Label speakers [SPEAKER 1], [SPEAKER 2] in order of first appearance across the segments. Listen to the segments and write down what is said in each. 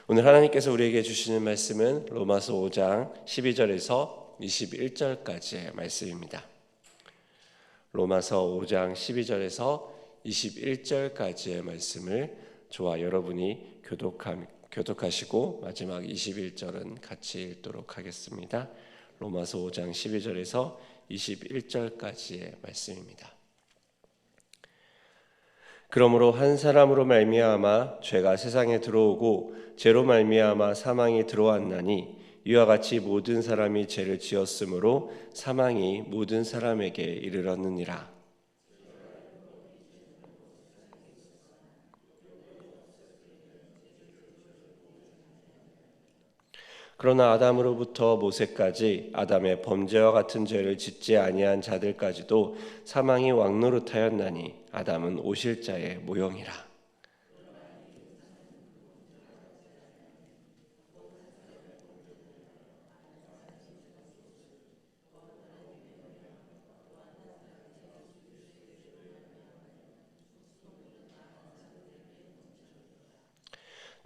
[SPEAKER 1] 오늘 하나님께서 우리에게 주시는 말씀은 로마서 5장 12절에서 21절까지의 말씀입니다. 로마서 5장 12절에서 21절까지의 말씀을 저와 여러분이 교독하시고 마지막 21절은 같이 읽도록 하겠습니다. 로마서 5장 12절에서 21절까지의 말씀입니다. 그러므로 한 사람으로 말미암아 죄가 세상에 들어오고 죄로 말미암아 사망이 들어왔나니 이와 같이 모든 사람이 죄를 지었으므로 사망이 모든 사람에게 이르렀느니라. 그러나 아담으로부터 모세까지 아담의 범죄와 같은 죄를 짓지 아니한 자들까지도 사망이 왕노릇하였나니 아담은 오실 자의 모형이라.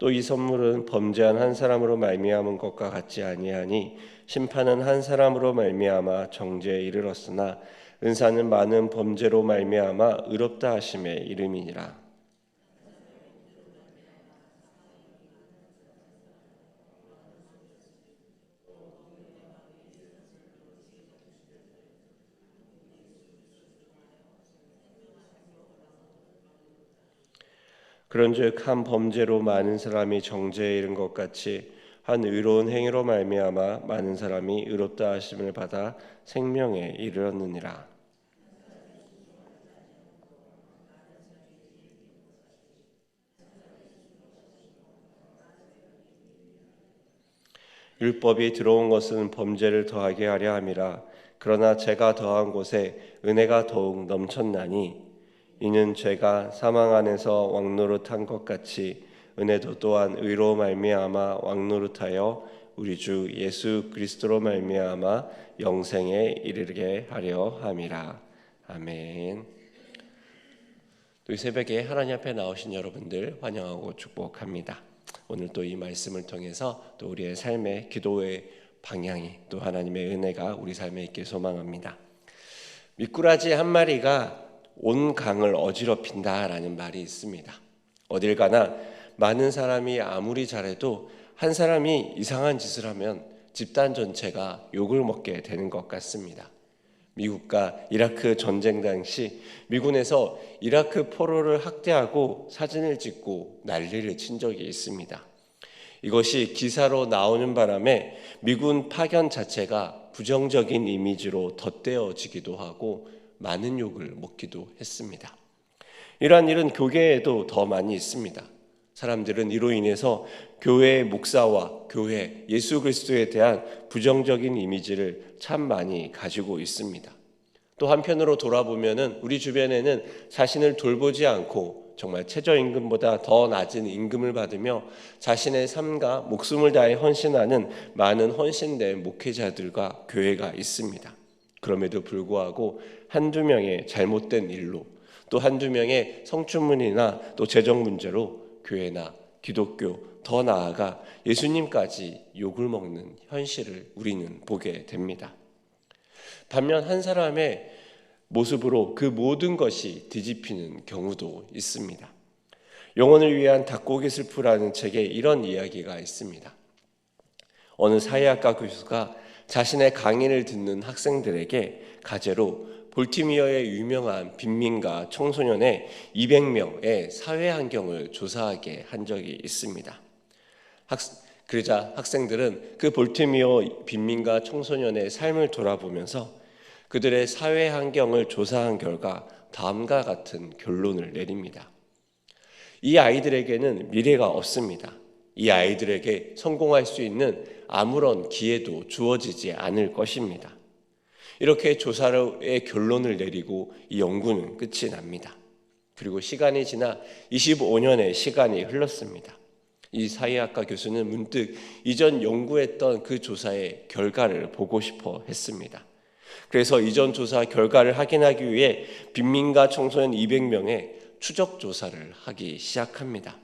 [SPEAKER 1] 또 이 선물은 범죄한 한 사람으로 말미암은 것과 같지 아니하니 심판은 한 사람으로 말미암아 정죄에 이르렀으나 은사는 많은 범죄로 말미암아 의롭다 하심의 이름이니라. 그런즉 한 범죄로 많은 사람이 정죄에 이른 것 같이 한 의로운 행위로 말미암아 많은 사람이 의롭다 하심을 받아 생명에 이르렀느니라. 율법이 들어온 것은 범죄를 더하게 하려 함이라. 그러나 죄가 더한 곳에 은혜가 더욱 넘쳤나니 이는 죄가 사망 안에서 왕노릇한 것 같이 은혜도 또한 의로 말미암아 왕노릇하여 우리 주 예수 그리스도로 말미암아 영생에 이르게 하려 함이라. 아멘. 또 이 새벽에 하나님 앞에 나오신 여러분들 환영하고 축복합니다. 오늘 또 이 말씀을 통해서 또 우리의 삶의 기도의 방향이 또 하나님의 은혜가 우리 삶에 있길 소망합니다. 미꾸라지 한 마리가 온 강을 어지럽힌다라는 말이 있습니다. 어딜 가나 많은 사람이 아무리 잘해도 한 사람이 이상한 짓을 하면 집단 전체가 욕을 먹게 되는 것 같습니다. 미국과 이라크 전쟁 당시 미군에서 이라크 포로를 학대하고 사진을 찍고 난리를 친 적이 있습니다. 이것이 기사로 나오는 바람에 미군 파견 자체가 부정적인 이미지로 덧대어지기도 하고 많은 욕을 먹기도 했습니다. 이러한 일은 교회에도 더 많이 있습니다. 사람들은 이로 인해서 교회의 목사와 교회, 예수 그리스도에 대한 부정적인 이미지를 참 많이 가지고 있습니다. 또 한편으로 돌아보면은 우리 주변에는 자신을 돌보지 않고 정말 최저임금보다 더 낮은 임금을 받으며 자신의 삶과 목숨을 다해 헌신하는 많은 헌신된 목회자들과 교회가 있습니다. 그럼에도 불구하고 한두 명의 잘못된 일로 또 한두 명의 성추문이나 또 재정 문제로 교회나 기독교 더 나아가 예수님까지 욕을 먹는 현실을 우리는 보게 됩니다. 반면 한 사람의 모습으로 그 모든 것이 뒤집히는 경우도 있습니다. 영혼을 위한 닭고기 슬프라는 책에 이런 이야기가 있습니다. 어느 사회학과 교수가 자신의 강의를 듣는 학생들에게 가제로 볼티미어의 유명한 빈민가 청소년의 200명의 사회 환경을 조사하게 한 적이 있습니다. 그러자 학생들은 그 볼티미어 빈민가 청소년의 삶을 돌아보면서 그들의 사회 환경을 조사한 결과 다음과 같은 결론을 내립니다. 이 아이들에게는 미래가 없습니다. 이 아이들에게 성공할 수 있는 아무런 기회도 주어지지 않을 것입니다. 이렇게 조사의 결론을 내리고 이 연구는 끝이 납니다. 그리고 시간이 지나 25년의 시간이 흘렀습니다. 이 사회학과 교수는 문득 이전 연구했던 그 조사의 결과를 보고 싶어 했습니다. 그래서 이전 조사 결과를 확인하기 위해 빈민가 청소년 200명의 추적 조사를 하기 시작합니다.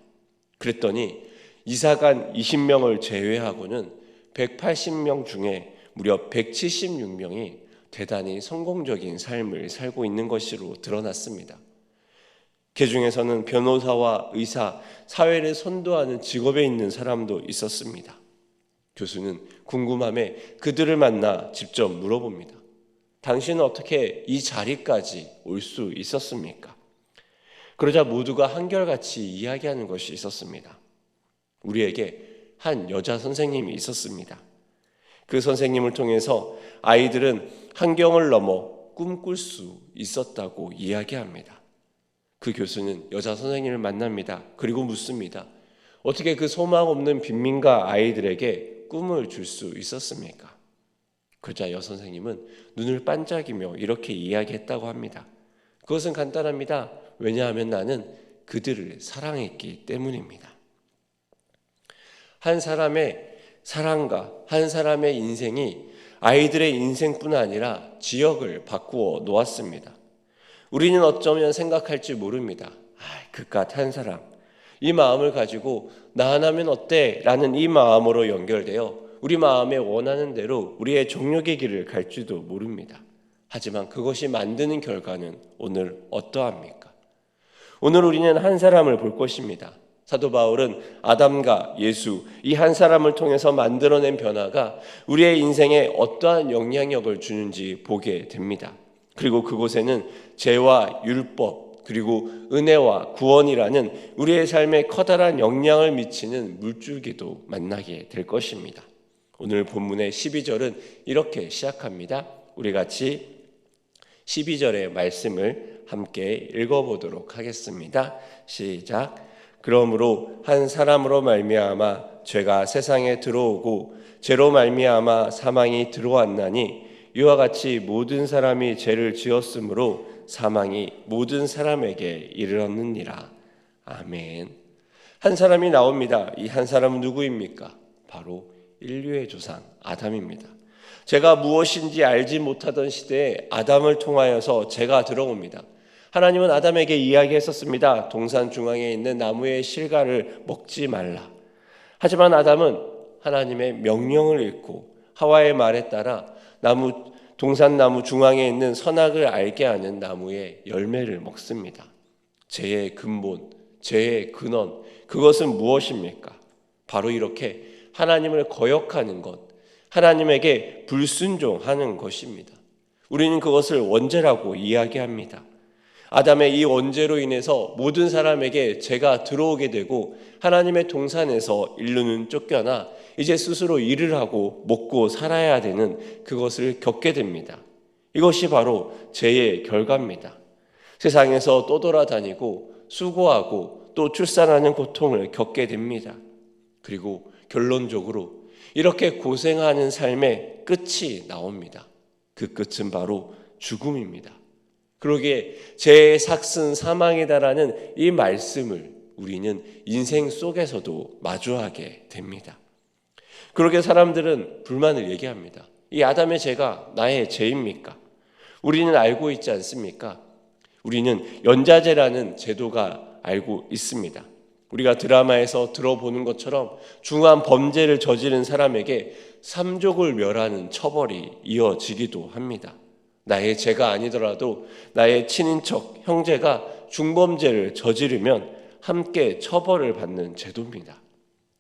[SPEAKER 1] 그랬더니 이사간 20명을 제외하고는 180명 중에 무려 176명이 대단히 성공적인 삶을 살고 있는 것으로 드러났습니다. 그 중에서는 변호사와 의사, 사회를 선도하는 직업에 있는 사람도 있었습니다. 교수는 궁금함에 그들을 만나 직접 물어봅니다. 당신은 어떻게 이 자리까지 올 수 있었습니까? 그러자 모두가 한결같이 이야기하는 것이 있었습니다. 우리에게 한 여자 선생님이 있었습니다. 그 선생님을 통해서 아이들은 환경을 넘어 꿈꿀 수 있었다고 이야기합니다. 그 교수는 여자 선생님을 만납니다. 그리고 묻습니다. 어떻게 그 소망 없는 빈민가 아이들에게 꿈을 줄 수 있었습니까? 그러자 여 선생님은 눈을 반짝이며 이렇게 이야기했다고 합니다. 그것은 간단합니다. 왜냐하면 나는 그들을 사랑했기 때문입니다. 한 사람의 사랑과 한 사람의 인생이 아이들의 인생뿐 아니라 지역을 바꾸어 놓았습니다. 우리는 어쩌면 생각할지 모릅니다. 그깟 한 사람, 이 마음을 가지고 나 하나면 어때? 라는 이 마음으로 연결되어 우리 마음에 원하는 대로 우리의 정욕의 길을 갈지도 모릅니다. 하지만 그것이 만드는 결과는 오늘 어떠합니까? 오늘 우리는 한 사람을 볼 것입니다. 사도 바울은 아담과 예수, 이 한 사람을 통해서 만들어낸 변화가 우리의 인생에 어떠한 영향력을 주는지 보게 됩니다. 그리고 그곳에는 죄와 율법, 그리고 은혜와 구원이라는 우리의 삶에 커다란 영향을 미치는 물줄기도 만나게 될 것입니다. 오늘 본문의 12절은 이렇게 시작합니다. 우리 같이 12절의 말씀을 함께 읽어보도록 하겠습니다. 시작. 그러므로 한 사람으로 말미암아 죄가 세상에 들어오고 죄로 말미암아 사망이 들어왔나니 이와 같이 모든 사람이 죄를 지었으므로 사망이 모든 사람에게 이르렀느니라. 아멘. 한 사람이 나옵니다. 이 한 사람은 누구입니까? 바로 인류의 조상 아담입니다. 죄가 무엇인지 알지 못하던 시대에 아담을 통하여서 죄가 들어옵니다. 하나님은 아담에게 이야기했었습니다. 동산 중앙에 있는 나무의 실과를 먹지 말라. 하지만 아담은 하나님의 명령을 잃고 하와의 말에 따라 동산나무 중앙에 있는 선악을 알게 하는 나무의 열매를 먹습니다. 죄의 근본, 죄의 근원, 그것은 무엇입니까? 바로 이렇게 하나님을 거역하는 것, 하나님에게 불순종하는 것입니다. 우리는 그것을 원죄라고 이야기합니다. 아담의 이 원죄로 인해서 모든 사람에게 죄가 들어오게 되고 하나님의 동산에서 인류는 쫓겨나 이제 스스로 일을 하고 먹고 살아야 되는 그것을 겪게 됩니다. 이것이 바로 죄의 결과입니다. 세상에서 떠돌아다니고 수고하고 또 출산하는 고통을 겪게 됩니다. 그리고 결론적으로 이렇게 고생하는 삶의 끝이 나옵니다. 그 끝은 바로 죽음입니다. 그러기에 죄의 삭슨 사망이다라는 이 말씀을 우리는 인생 속에서도 마주하게 됩니다. 그러기에 사람들은 불만을 얘기합니다. 이 아담의 죄가 나의 죄입니까? 우리는 알고 있지 않습니까? 우리는 연좌제라는 제도가 알고 있습니다. 우리가 드라마에서 들어보는 것처럼 중한 범죄를 저지른 사람에게 삼족을 멸하는 처벌이 이어지기도 합니다. 나의 죄가 아니더라도 나의 친인척, 형제가 중범죄를 저지르면 함께 처벌을 받는 제도입니다.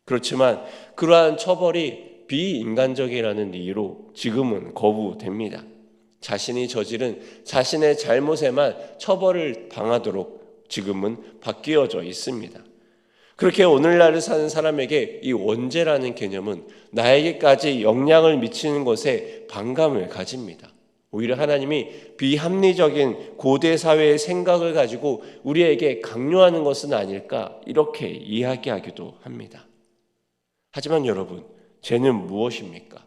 [SPEAKER 1] 그렇지만 그러한 처벌이 비인간적이라는 이유로 지금은 거부됩니다. 자신이 저지른 자신의 잘못에만 처벌을 당하도록 지금은 바뀌어져 있습니다. 그렇게 오늘날을 사는 사람에게 이 원죄라는 개념은 나에게까지 영향을 미치는 것에 반감을 가집니다. 오히려 하나님이 비합리적인 고대 사회의 생각을 가지고 우리에게 강요하는 것은 아닐까 이렇게 이야기하기도 합니다. 하지만 여러분, 죄는 무엇입니까?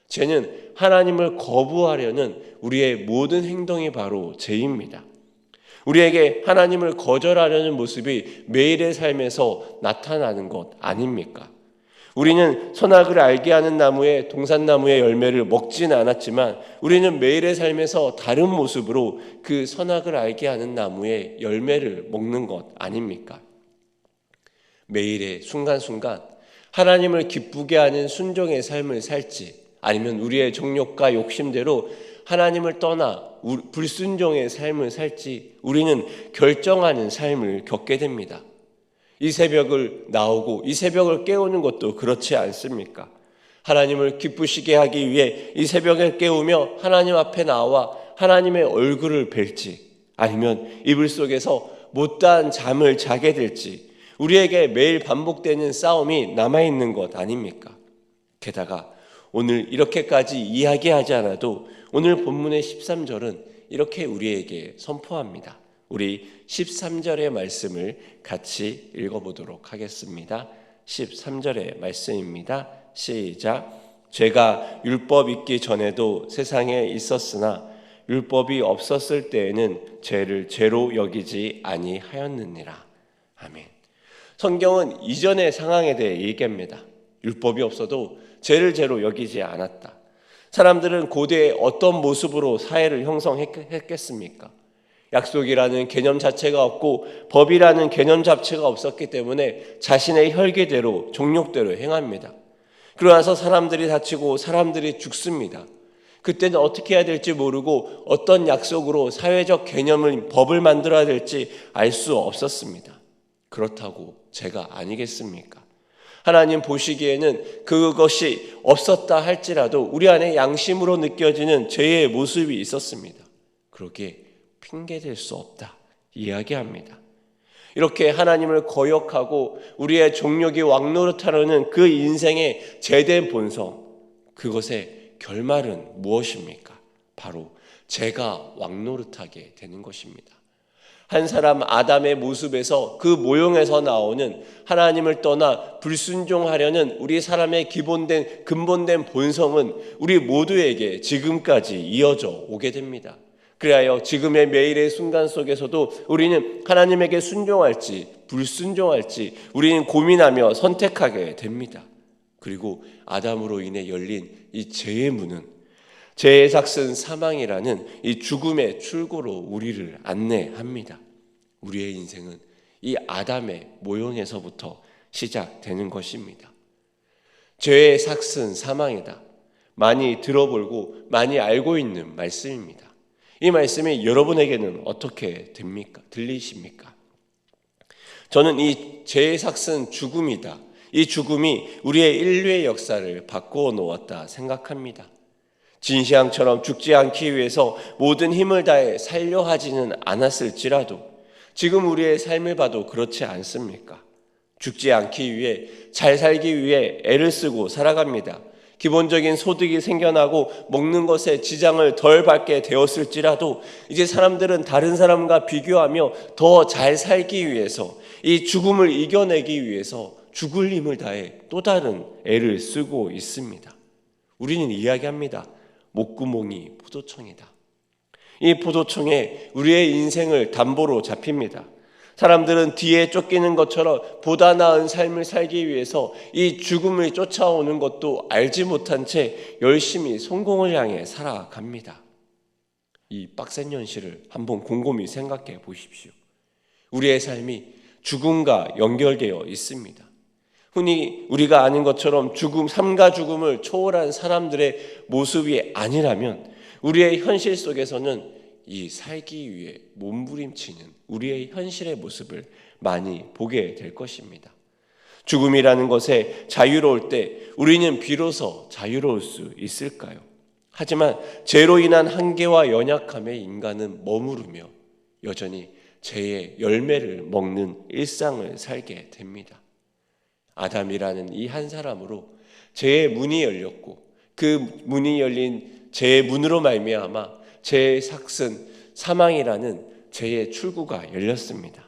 [SPEAKER 1] 죄는 하나님을 거부하려는 우리의 모든 행동이 바로 죄입니다. 우리에게 하나님을 거절하려는 모습이 매일의 삶에서 나타나는 것 아닙니까? 우리는 선악을 알게 하는 나무의 동산나무의 열매를 먹지는 않았지만 우리는 매일의 삶에서 다른 모습으로 그 선악을 알게 하는 나무의 열매를 먹는 것 아닙니까? 매일의 순간순간 하나님을 기쁘게 하는 순종의 삶을 살지, 아니면 우리의 정욕과 욕심대로 하나님을 떠나 불순종의 삶을 살지 우리는 결정하는 삶을 겪게 됩니다. 이 새벽을 나오고 이 새벽을 깨우는 것도 그렇지 않습니까? 하나님을 기쁘시게 하기 위해 이 새벽을 깨우며 하나님 앞에 나와 하나님의 얼굴을 뵐지, 아니면 이불 속에서 못다한 잠을 자게 될지 우리에게 매일 반복되는 싸움이 남아있는 것 아닙니까? 게다가 오늘 이렇게까지 이야기하지 않아도 오늘 본문의 13절은 이렇게 우리에게 선포합니다. 우리 13절의 말씀을 같이 읽어보도록 하겠습니다. 13절의 말씀입니다. 시작. 죄가 율법 있기 전에도 세상에 있었으나 율법이 없었을 때에는 죄를 죄로 여기지 아니하였느니라. 아멘. 성경은 이전의 상황에 대해 얘기합니다. 율법이 없어도 죄를 죄로 여기지 않았다. 사람들은 고대에 어떤 모습으로 사회를 형성했겠습니까? 약속이라는 개념 자체가 없고 법이라는 개념 자체가 없었기 때문에 자신의 혈기대로 종욕대로 행합니다. 그러나서 사람들이 다치고 사람들이 죽습니다. 그때는 어떻게 해야 될지 모르고 어떤 약속으로 사회적 개념을 법을 만들어야 될지 알 수 없었습니다. 그렇다고 죄가 아니겠습니까? 하나님 보시기에는 그것이 없었다 할지라도 우리 안에 양심으로 느껴지는 죄의 모습이 있었습니다. 그러기에 핑계댈 수 없다 이야기합니다. 이렇게 하나님을 거역하고 우리의 정욕이 왕노릇하려는 그 인생의 죄된 본성, 그것의 결말은 무엇입니까? 바로 죄가 왕노릇하게 되는 것입니다. 한 사람 아담의 모습에서 그 모형에서 나오는 하나님을 떠나 불순종하려는 우리 사람의 근본된 본성은 우리 모두에게 지금까지 이어져 오게 됩니다. 그리하여 지금의 매일의 순간 속에서도 우리는 하나님에게 순종할지 불순종할지 우리는 고민하며 선택하게 됩니다. 그리고 아담으로 인해 열린 이 죄의 문은 죄의 삭슨 사망이라는 이 죽음의 출구로 우리를 안내합니다. 우리의 인생은 이 아담의 모형에서부터 시작되는 것입니다. 죄의 삭슨 사망이다. 많이 들어보고 많이 알고 있는 말씀입니다. 이 말씀이 여러분에게는 어떻게 됩니까? 들리십니까? 저는 이 죄의 삭슨 죽음이다. 이 죽음이 우리의 인류의 역사를 바꾸어 놓았다 생각합니다. 진시황처럼 죽지 않기 위해서 모든 힘을 다해 살려 하지는 않았을지라도 지금 우리의 삶을 봐도 그렇지 않습니까? 죽지 않기 위해 잘 살기 위해 애를 쓰고 살아갑니다. 기본적인 소득이 생겨나고 먹는 것에 지장을 덜 받게 되었을지라도 이제 사람들은 다른 사람과 비교하며 더 잘 살기 위해서 이 죽음을 이겨내기 위해서 죽을 힘을 다해 또 다른 애를 쓰고 있습니다. 우리는 이야기합니다. 목구멍이 포도청이다. 이 포도청에 우리의 인생을 담보로 잡힙니다. 사람들은 뒤에 쫓기는 것처럼 보다 나은 삶을 살기 위해서 이 죽음을 쫓아오는 것도 알지 못한 채 열심히 성공을 향해 살아갑니다. 이 빡센 현실을 한번 곰곰이 생각해 보십시오. 우리의 삶이 죽음과 연결되어 있습니다. 흔히 우리가 아는 것처럼 삶과 죽음을 초월한 사람들의 모습이 아니라면 우리의 현실 속에서는 이 살기 위해 몸부림치는 우리의 현실의 모습을 많이 보게 될 것입니다. 죽음이라는 것에 자유로울 때 우리는 비로소 자유로울 수 있을까요? 하지만 죄로 인한 한계와 연약함에 인간은 머무르며 여전히 죄의 열매를 먹는 일상을 살게 됩니다. 아담이라는 이 한 사람으로 죄의 문이 열렸고 그 문이 열린 죄의 문으로 말미암아 죄의 삭슨 사망이라는 죄의 출구가 열렸습니다.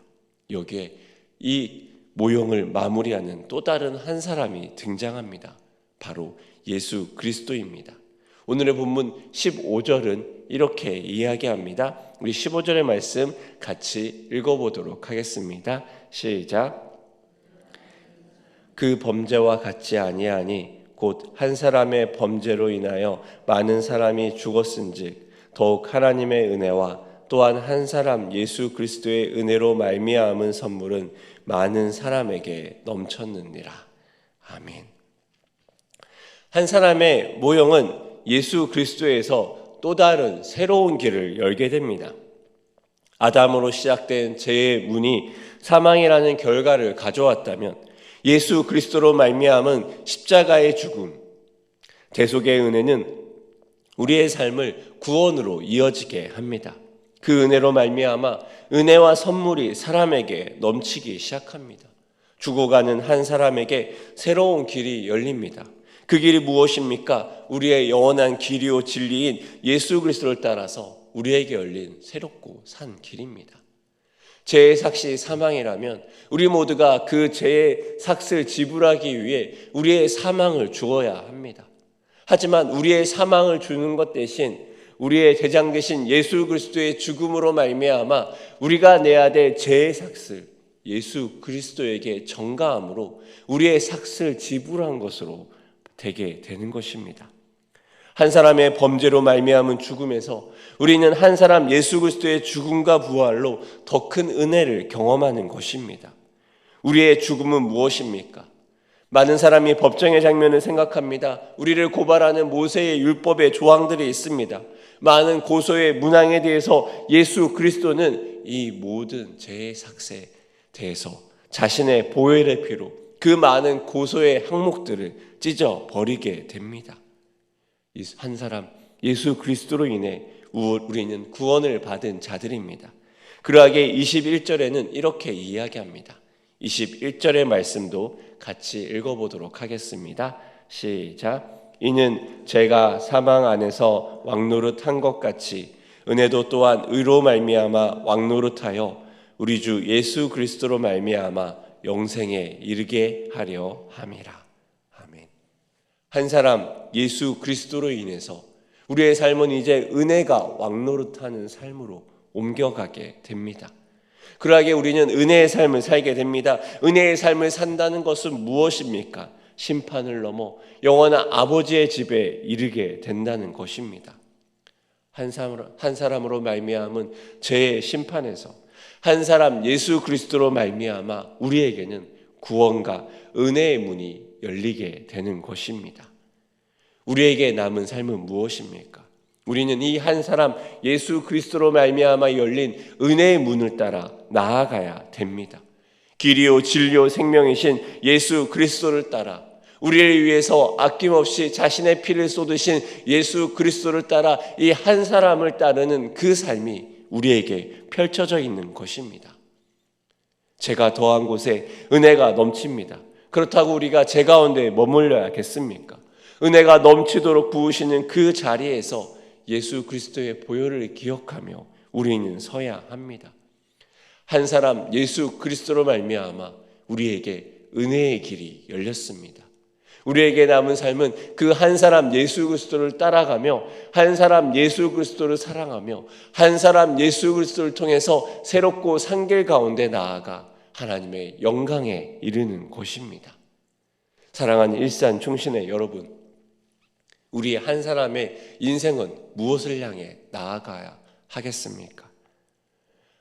[SPEAKER 1] 여기에 이 모형을 마무리하는 또 다른 한 사람이 등장합니다. 바로 예수 그리스도입니다. 오늘의 본문 15절은 이렇게 이야기합니다. 우리 15절의 말씀 같이 읽어보도록 하겠습니다. 시작. 그 범죄와 같지 아니하니 곧 한 사람의 범죄로 인하여 많은 사람이 죽었은즉 더욱 하나님의 은혜와 또한 한 사람 예수 그리스도의 은혜로 말미암은 선물은 많은 사람에게 넘쳤느니라. 아멘. 한 사람의 모형은 예수 그리스도에서 또 다른 새로운 길을 열게 됩니다. 아담으로 시작된 죄의 문이 사망이라는 결과를 가져왔다면 예수 그리스도로 말미암은 십자가의 죽음, 대속의 은혜는 우리의 삶을 구원으로 이어지게 합니다. 그 은혜로 말미암아 은혜와 선물이 사람에게 넘치기 시작합니다. 죽어가는 한 사람에게 새로운 길이 열립니다. 그 길이 무엇입니까? 우리의 영원한 길이요 진리인 예수 그리스도를 따라서 우리에게 열린 새롭고 산 길입니다. 죄의 삭시 사망이라면 우리 모두가 그 죄의 삭을 지불하기 위해 우리의 사망을 주어야 합니다. 하지만 우리의 사망을 주는 것 대신 우리의 대장 되신 예수 그리스도의 죽음으로 말미암아 우리가 내야 될 죄의 삭을 예수 그리스도에게 전가함으로 우리의 삭을 지불한 것으로 되게 되는 것입니다. 한 사람의 범죄로 말미암은 죽음에서 우리는 한 사람 예수 그리스도의 죽음과 부활로 더 큰 은혜를 경험하는 것입니다. 우리의 죽음은 무엇입니까? 많은 사람이 법정의 장면을 생각합니다. 우리를 고발하는 모세의 율법의 조항들이 있습니다. 많은 고소의 문항에 대해서 예수 그리스도는 이 모든 죄의 삭에 대해서 자신의 보혈의 피로 그 많은 고소의 항목들을 찢어 버리게 됩니다. 한 사람 예수 그리스도로 인해 우리는 구원을 받은 자들입니다. 그러하게 21절에는 이렇게 이야기합니다. 21절의 말씀도 같이 읽어보도록 하겠습니다. 시작. 이는 제가 사망 안에서 왕노릇한 것 같이 은혜도 또한 의로 말미암아 왕노릇하여 우리 주 예수 그리스도로 말미암아 영생에 이르게 하려 함이라. 아멘. 한 사람 예수 그리스도로 인해서 우리의 삶은 이제 은혜가 왕노릇하는 삶으로 옮겨가게 됩니다. 그러하게 우리는 은혜의 삶을 살게 됩니다. 은혜의 삶을 산다는 것은 무엇입니까? 심판을 넘어 영원한 아버지의 집에 이르게 된다는 것입니다. 한 사람으로 말미암은 죄의 심판에서 한 사람 예수 그리스도로 말미암아 우리에게는 구원과 은혜의 문이 열리게 되는 것입니다. 우리에게 남은 삶은 무엇입니까? 우리는 이 한 사람 예수 그리스도로 말미암아 열린 은혜의 문을 따라 나아가야 됩니다. 길이요 진리요 생명이신 예수 그리스도를 따라 우리를 위해서 아낌없이 자신의 피를 쏟으신 예수 그리스도를 따라 이 한 사람을 따르는 그 삶이 우리에게 펼쳐져 있는 것입니다. 죄가 더한 곳에 은혜가 넘칩니다. 그렇다고 우리가 죄 가운데 머물러야겠습니까? 은혜가 넘치도록 부으시는 그 자리에서 예수 그리스도의 보혈을 기억하며 우리는 서야 합니다. 한 사람 예수 그리스도로 말미암아 우리에게 은혜의 길이 열렸습니다. 우리에게 남은 삶은 그 한 사람 예수 그리스도를 따라가며 한 사람 예수 그리스도를 사랑하며 한 사람 예수 그리스도를 통해서 새롭고 산 길 가운데 나아가 하나님의 영광에 이르는 것입니다. 사랑하는 일산 충신의 여러분, 우리 한 사람의 인생은 무엇을 향해 나아가야 하겠습니까?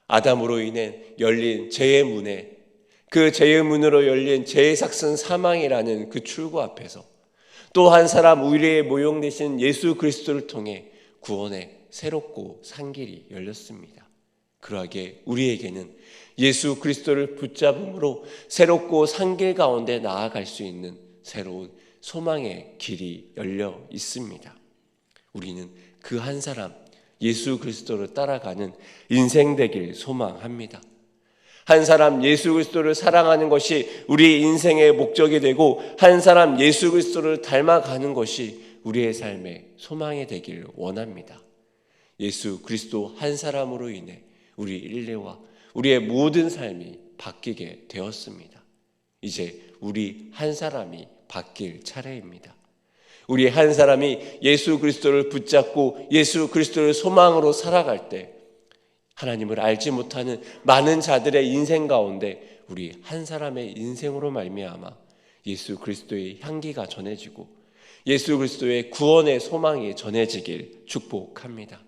[SPEAKER 1] 아담으로 인해 열린 죄의 문에 그 죄의 문으로 열린 죄의 삭은 사망이라는 그 출구 앞에서 또 한 사람 우리의 모형 되신 예수 그리스도를 통해 구원의 새롭고 산 길이 열렸습니다. 그러하게 우리에게는 예수 그리스도를 붙잡음으로 새롭고 산 길 가운데 나아갈 수 있는 새로운 소망의 길이 열려 있습니다. 우리는 그 한 사람 예수 그리스도를 따라가는 인생 되길 소망합니다. 한 사람 예수 그리스도를 사랑하는 것이 우리 인생의 목적이 되고 한 사람 예수 그리스도를 닮아가는 것이 우리의 삶의 소망이 되길 원합니다. 예수 그리스도 한 사람으로 인해 우리 일례와 우리의 모든 삶이 바뀌게 되었습니다. 이제 우리 한 사람이 바뀔 차례입니다. 우리 한 사람이 예수 그리스도를 붙잡고 예수 그리스도를 소망으로 살아갈 때 하나님을 알지 못하는 많은 자들의 인생 가운데 우리 한 사람의 인생으로 말미암아 예수 그리스도의 향기가 전해지고 예수 그리스도의 구원의 소망이 전해지길 축복합니다.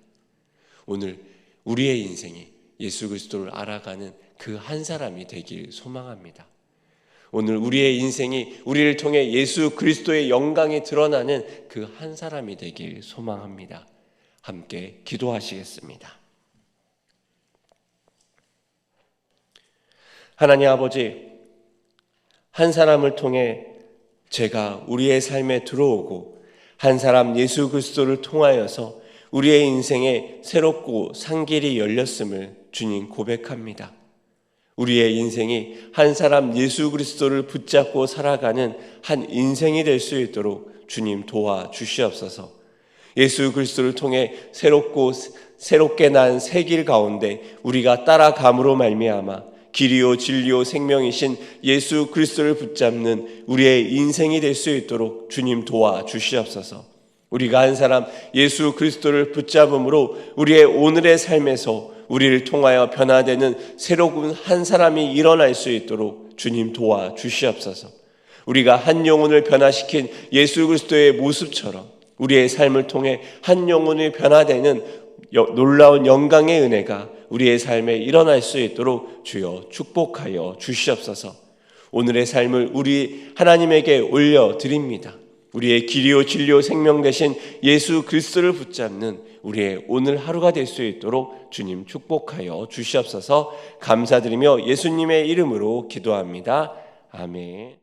[SPEAKER 1] 오늘 우리의 인생이 예수 그리스도를 알아가는 그 한 사람이 되길 소망합니다. 오늘 우리의 인생이 우리를 통해 예수 그리스도의 영광이 드러나는 그 한 사람이 되길 소망합니다. 함께 기도하시겠습니다. 하나님 아버지, 한 사람을 통해 제가 우리의 삶에 들어오고 한 사람 예수 그리스도를 통하여서 우리의 인생에 새롭고 산 길이 열렸음을 주님 고백합니다. 우리의 인생이 한 사람 예수 그리스도를 붙잡고 살아가는 한 인생이 될 수 있도록 주님 도와주시옵소서. 예수 그리스도를 통해 새롭게 난 새 길 가운데 우리가 따라감으로 말미암아 길이요 진리요 생명이신 예수 그리스도를 붙잡는 우리의 인생이 될 수 있도록 주님 도와주시옵소서. 우리가 한 사람 예수 그리스도를 붙잡음으로 우리의 오늘의 삶에서 우리를 통하여 변화되는 새로운 한 사람이 일어날 수 있도록 주님 도와주시옵소서. 우리가 한 영혼을 변화시킨 예수 그리스도의 모습처럼 우리의 삶을 통해 한 영혼이 변화되는 놀라운 영광의 은혜가 우리의 삶에 일어날 수 있도록 주여 축복하여 주시옵소서. 오늘의 삶을 우리 하나님에게 올려드립니다. 우리의 길이요 진리요 생명 되신 예수 그리스도를 붙잡는 우리의 오늘 하루가 될 수 있도록 주님 축복하여 주시옵소서. 감사드리며 예수님의 이름으로 기도합니다. 아멘.